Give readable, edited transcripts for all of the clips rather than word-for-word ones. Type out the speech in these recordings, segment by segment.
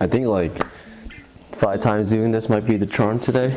I think like 5 times doing this might be the charm today.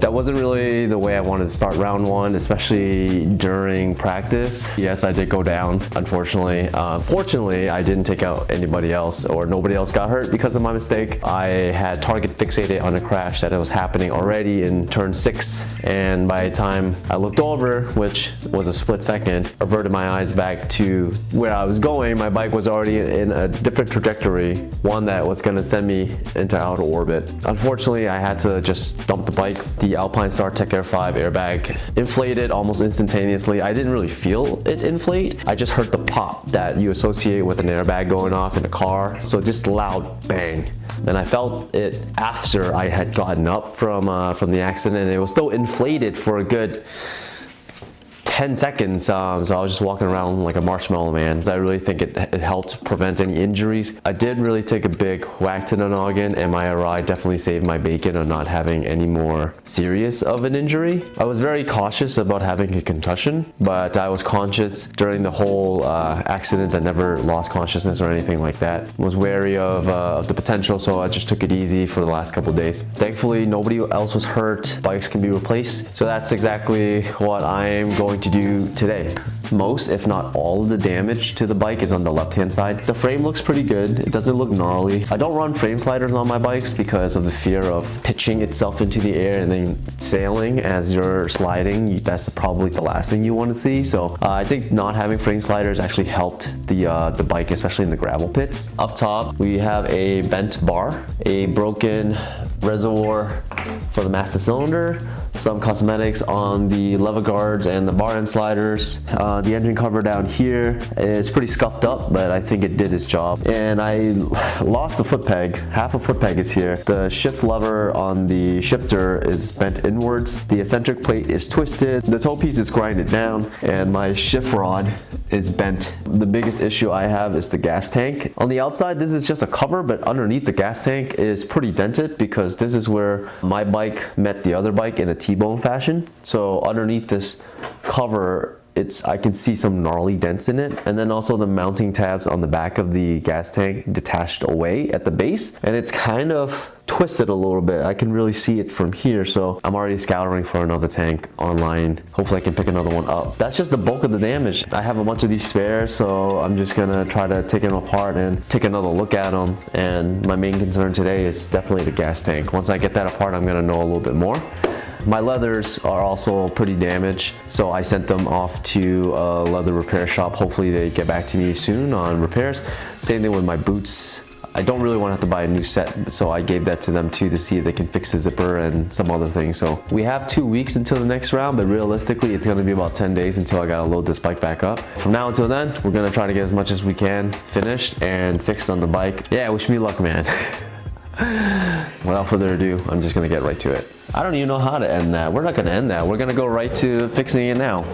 That wasn't really the way I wanted to start round 1, especially during practice. Yes, I did go down, unfortunately. Fortunately, I didn't take out anybody else, or nobody else got hurt because of my mistake. I had target fixated on a crash that was happening already in turn 6, and by the time I looked over, which was a split second, averted my eyes back to where I was going, my bike was already in a different trajectory, one that was going to send me into outer orbit. Unfortunately, I had to just dump the bike. The Alpine Star Tech Air 5 airbag inflated almost instantaneously. I didn't really feel it inflate. I just heard the pop that you associate with an airbag going off in a car. So just loud bang. And I felt it after I had gotten up from the accident. It was still inflated for a good 10 seconds, so I was just walking around like a marshmallow man. I really think it helped prevent any injuries. I did really take a big whack to the noggin, and my MRI definitely saved my bacon on not having any more serious of an injury. I was very cautious about having a concussion, but I was conscious during the whole accident. I never lost consciousness or anything like that. Was wary of the potential, so I just took it easy for the last couple of days. Thankfully, nobody else was hurt. Bikes can be replaced, so that's exactly what I'm going to do today. Most, if not all, of the damage to the bike is on the left-hand side. The frame looks pretty good. It doesn't look gnarly. I don't run frame sliders on my bikes because of the fear of pitching itself into the air and then sailing as you're sliding. That's probably the last thing you want to see. So I think not having frame sliders actually helped the bike, especially in the gravel pits. Up top, we have a bent bar, a broken reservoir for the master cylinder, some cosmetics on the lever guards and the bar end sliders. The engine cover down here is pretty scuffed up, but I think it did its job. And I lost a foot peg. Half a foot peg is here. The shift lever on the shifter is bent inwards. The eccentric plate is twisted. The toe piece is grinded down, and my shift rod is bent. The biggest issue I have is the gas tank. On the outside, this is just a cover, but underneath the gas tank is pretty dented because this is where my bike met the other bike in a T-bone fashion. So underneath this cover, I can see some gnarly dents in it, and then also the mounting tabs on the back of the gas tank detached away at the base, and it's kind of twisted a little bit. I can really see it from here, so I'm already scouring for another tank online. Hopefully I can pick another one up. That's just the bulk of the damage. I have a bunch of these spares, so I'm just gonna try to take them apart and take another look at them, and my main concern today is definitely the gas tank. Once I get that apart, I'm gonna know a little bit more. My leathers are also pretty damaged, so I sent them off to a leather repair shop. Hopefully they get back to me soon on repairs. Same thing with my boots. I don't really want to have to buy a new set, so I gave that to them too to see if they can fix the zipper and some other things. So we have 2 weeks until the next round, but realistically it's going to be about 10 days until I gotta load this bike back up. From now until then, we're going to try to get as much as we can finished and fixed on the bike. Yeah, wish me luck, man. Without further ado, I'm just gonna get right to it. I don't even know how to end that. We're not gonna end that. We're gonna go right to fixing it now.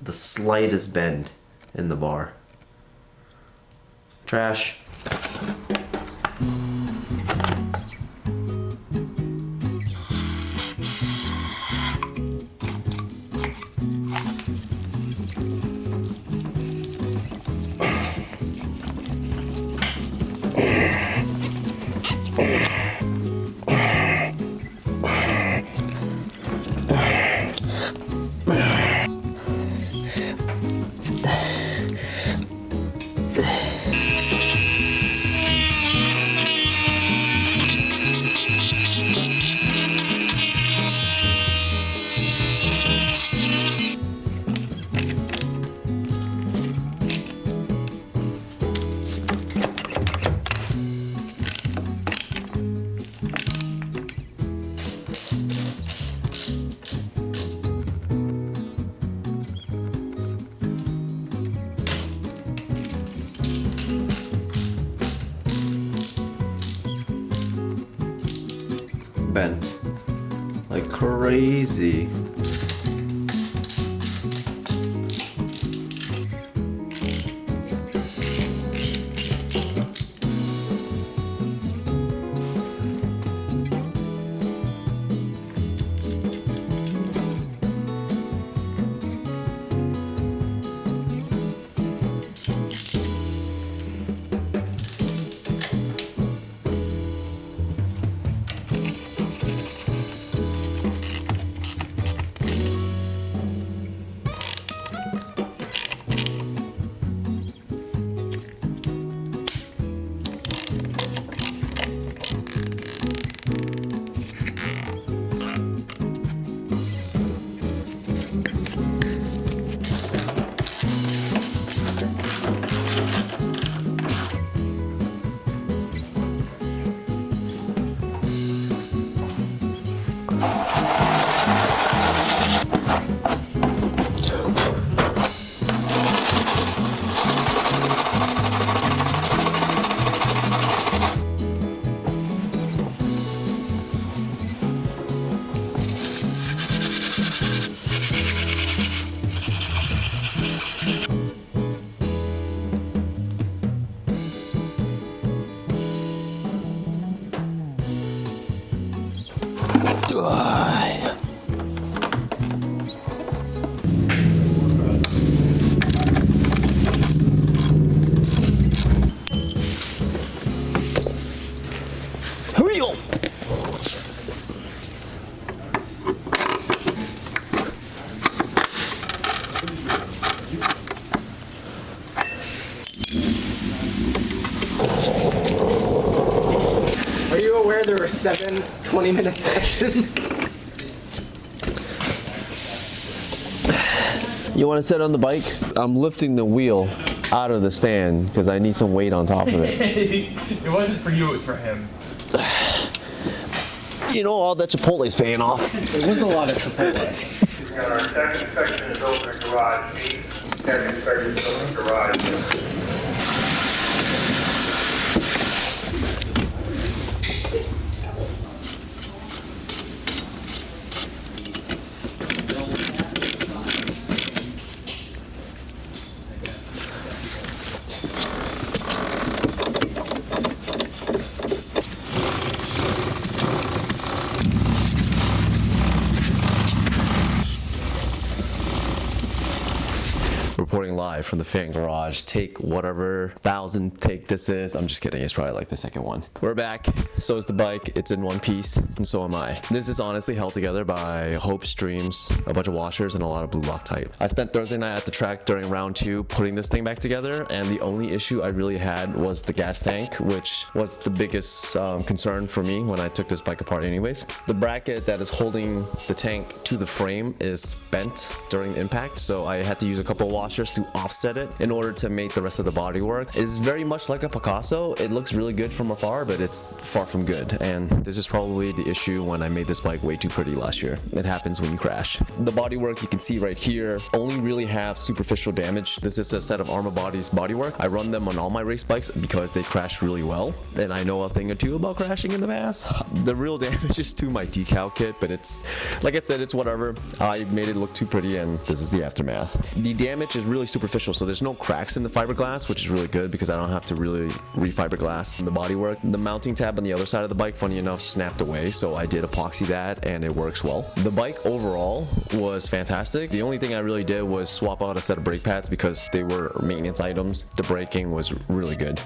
The slightest bend in the bar. Trash. bent like crazy. Are you aware there are 7 20-minute sessions? You want to sit on the bike? I'm lifting the wheel out of the stand because I need some weight on top of it. It wasn't for you, it was for him. You know, all that Chipotle's paying off. It was a lot of Chipotle. And our second section is open garage. 8 second section is open garage. Reporting live from the fan garage. Take whatever 1,000 take this is. I'm just kidding. It's probably like the second one. We're back. So is the bike. It's in one piece, and so am I. This is honestly held together by Hope streams, a bunch of washers, and a lot of blue Loctite. I spent Thursday night at the track during round 2 putting this thing back together, and the only issue I really had was the gas tank, which was the biggest concern for me when I took this bike apart anyways. The bracket that is holding the tank to the frame is bent during impact, so I had to use a couple of washers to offset it in order to make the rest of the body work. It's very much like a Picasso. It looks really good from afar, but it's far from good, and this is probably the issue when I made this bike way too pretty last year. It happens when you crash. The bodywork you can see right here only really have superficial damage. This is a set of Arma Body's bodywork. I run them on all my race bikes because they crash really well, and I know a thing or two about crashing in the past. The real damage is to my decal kit, but it's, like I said, it's whatever. I made it look too pretty, and this is the aftermath. The damage is really superficial, so there's no cracks in the fiberglass, which is really good because I don't have to really re-fiberglass the bodywork. The mounting tab on the other side of the bike, funny enough, snapped away, so I did epoxy that, and it works well. The bike overall was fantastic. The only thing I really did was swap out a set of brake pads because they were maintenance items. The braking was really good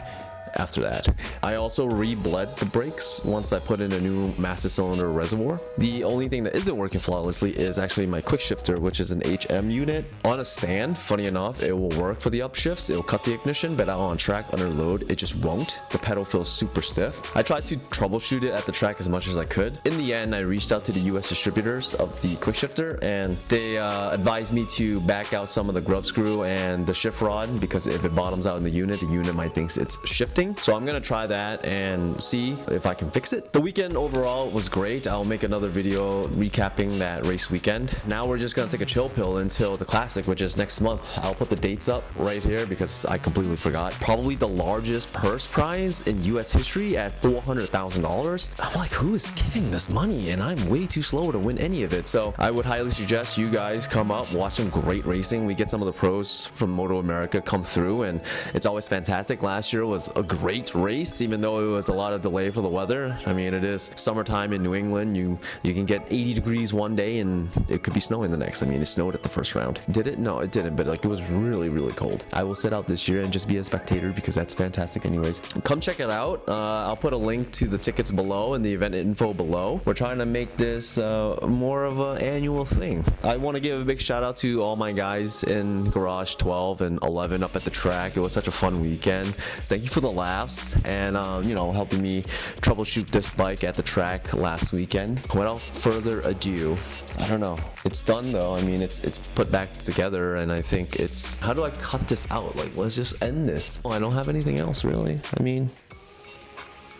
after that. I also re-bled the brakes once I put in a new master cylinder reservoir. The only thing that isn't working flawlessly is actually my quick shifter, which is an HM unit. On a stand, funny enough, it will work for the upshifts. It'll cut the ignition, but out on track under load, it just won't. The pedal feels super stiff. I tried to troubleshoot it at the track as much as I could. In the end, I reached out to the US distributors of the quick shifter, and they advised me to back out some of the grub screw and the shift rod, because if it bottoms out in the unit might think it's shifting. drifting. So I'm gonna try that and see if I can fix it. The weekend overall was great. I'll make another video recapping that race weekend. Now we're just gonna take a chill pill until the classic, which is next month. I'll put the dates up right here because I completely forgot. Probably the largest purse prize in US history at $400,000. I'm like, who is giving this money? And I'm way too slow to win any of it. So I would highly suggest you guys come up, watch some great racing. We get some of the pros from Moto America come through, and it's always fantastic. Last year was a great race, even though it was a lot of delay for the weather. I mean, it is summertime in New England. You can get 80 degrees one day and it could be snowing the next. I mean, it snowed at the first round. Did it? No, it didn't, but like it was really, really cold. I will sit out this year and just be a spectator because that's fantastic anyways. Come check it out. I'll put a link to the tickets below and the event info below. We're trying to make this more of an annual thing. I want to give a big shout out to all my guys in Garage 12 and 11 up at the track. It was such a fun weekend. Thank you for the laughs and you know, helping me troubleshoot this bike at the track last weekend. Without further ado, I don't know. It's done though. I mean, it's put back together, and I think it's, how do I cut this out? Like, let's just end this. Oh, I don't have anything else really. I mean,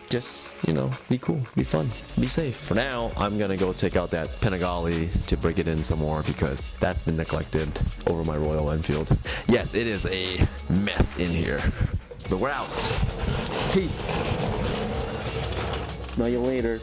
just, you know, be cool, be fun, be safe. For now, I'm gonna go take out that Panigale to break it in some more because that's been neglected over my Royal Enfield. Yes, it is a mess in here, but we're out. Peace. Smell you later.